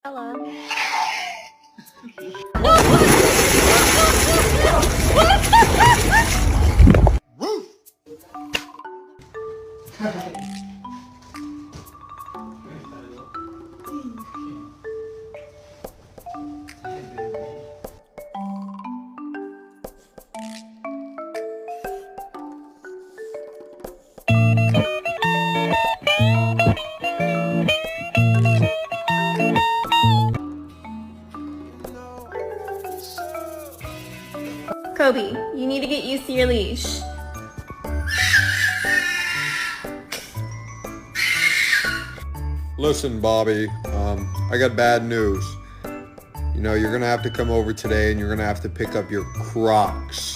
Hello. Kobe, you need to get used to your leash. Listen, Bobby, I got bad news. You know, you're gonna have to come over today and you're gonna have to pick up your Crocs.